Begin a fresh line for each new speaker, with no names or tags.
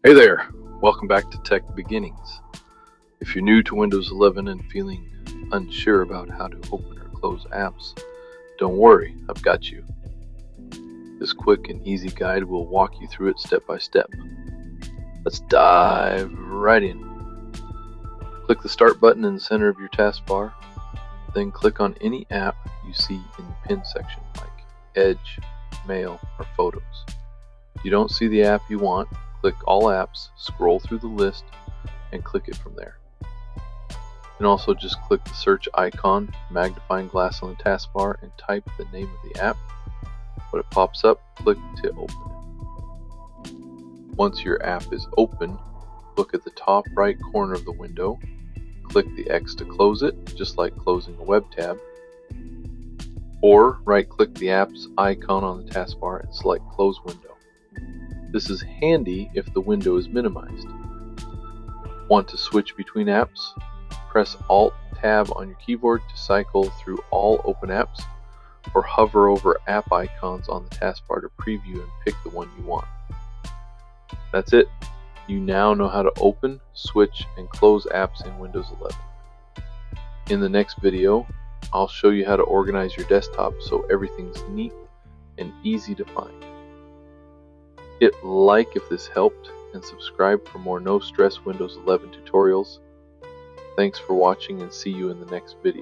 Hey there, welcome back to Tech Beginnings. If you're new to Windows 11 and feeling unsure about how to open or close apps, don't worry, I've got you. This quick and easy guide will walk you through it step by step. Let's dive right in. Click the Start button in the center of your taskbar, then click on any app you see in the Pin section like Edge, Mail, or Photos. If you don't see the app you want, click All Apps, scroll through the list, and click it from there. You can also just click the search icon, magnifying glass on the taskbar, and type the name of the app. When it pops up, click to open it. Once your app is open, look at the top right corner of the window, click the X to close it, just like closing a web tab, or right-click the app's icon on the taskbar and select Close Window. This is handy if the window is minimized. Want to switch between apps? Press Alt-Tab on your keyboard to cycle through all open apps, or hover over app icons on the taskbar to preview and pick the one you want. That's it. You now know how to open, switch, and close apps in Windows 11. In the next video, I'll show you how to organize your desktop so everything's neat and easy to find. Hit like if this helped, and subscribe for more no-stress Windows 11 tutorials. Thanks for watching, and see you in the next video.